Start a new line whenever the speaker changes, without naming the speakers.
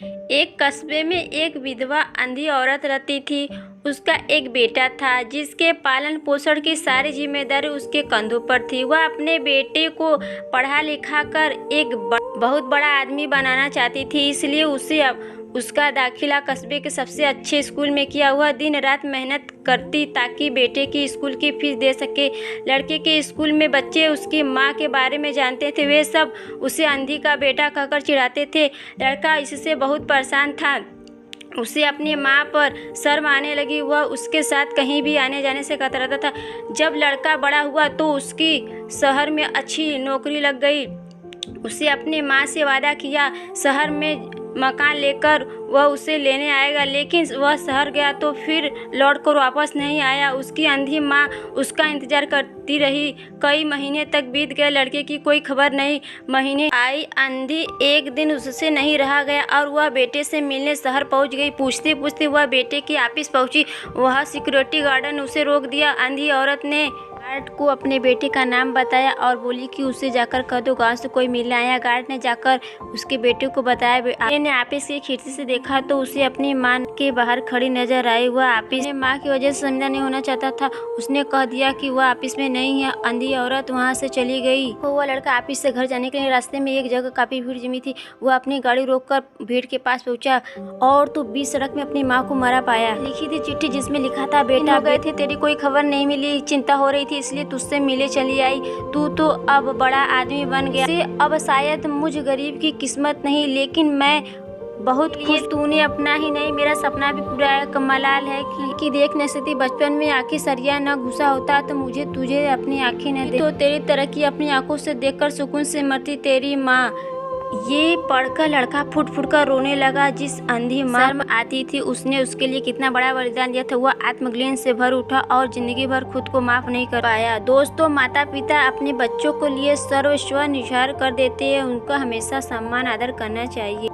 एक कस्बे में एक विधवा अंधी औरत रहती थी। उसका एक बेटा था जिसके पालन पोषण की सारी जिम्मेदारी उसके कंधों पर थी। वह अपने बेटे को पढ़ा लिखा कर एक बहुत बड़ा आदमी बनाना चाहती थी, इसलिए उसे उसका दाखिला कस्बे के सबसे अच्छे स्कूल में किया। वह दिन रात मेहनत करती ताकि बेटे की स्कूल की फीस दे सके। लड़के के स्कूल में बच्चे उसकी माँ के बारे में जानते थे। वे सब उसे अंधी का बेटा कहकर चिढ़ाते थे। लड़का इससे बहुत परेशान था। उसे अपनी माँ पर शर्म आने लगी। वह उसके साथ कहीं भी आने जाने से कतराता था। जब लड़का बड़ा हुआ तो उसकी शहर में अच्छी नौकरी लग गई। उसे अपनी माँ से वादा किया शहर में मकान लेकर वह उसे लेने आएगा, लेकिन वह शहर गया तो फिर लौटकर वापस नहीं आया। उसकी अंधी माँ उसका इंतजार करती रही। कई महीने तक बीत गए, लड़के की कोई खबर नहीं। महीने आई, अंधी एक दिन उससे नहीं रहा गया और वह बेटे से मिलने शहर पहुंच गई। पूछते पूछते वह बेटे के ऑफिस पहुंची। वह सिक्योरिटी गार्ड ने उसे रोक दिया। अंधी औरत ने गार्ड को अपने बेटे का नाम बताया और बोली कि उसे जाकर कह दो गांव से कोई मिलने आया। गार्ड ने जाकर उसके बेटे को बताया। ने ऑफिस की खिड़की से देखा तो उसे अपनी माँ के बाहर खड़ी नजर आई। वह ऑफिस में माँ की वजह से शर्मिंदा नहीं होना चाहता था। उसने कह दिया कि वह ऑफिस में नहीं है। अंधी औरत वहाँ से चली गई। वह लड़का ऑफिस से घर जाने के लिए रास्ते में एक जगह काफी भीड़ जमी थी। वह अपनी गाड़ी रोककर भीड़ के पास पहुंचा और तो बीच सड़क में अपनी माँ को मरा पाया। लिखी थी चिट्ठी जिसमें लिखा था, बेटा गए थे, तेरी कोई खबर नहीं मिली, चिंता हो रही थी इसलिए तुझसे मिले चली आई। तू तो अब बड़ा आदमी बन गया। अब शायद मुझ गरीब की किस्मत नहीं, लेकिन मैं बहुत खुश। तूने अपना ही नहीं मेरा सपना भी पूरा है। कमाल है कि देख न सकती, बचपन में आंखें सरिया न घुसा होता तो मुझे तुझे अपनी आंखें न दे तो तेरी तरक्की अपनी आंखों से देखकर सुकून से मरती तेरी माँ। ये पढ़कर लड़का फुट फुट कर रोने लगा। जिस अंधी माँ शर्म आती थी उसने उसके लिए कितना बड़ा बलिदान दिया था। वह आत्मग्लानि से भर उठा और जिंदगी भर खुद को माफ नहीं कर पाया। दोस्तों, माता पिता अपने बच्चों के लिए सर्वस्व न्यौछावर कर देते हैं। उनका हमेशा सम्मान आदर करना चाहिए।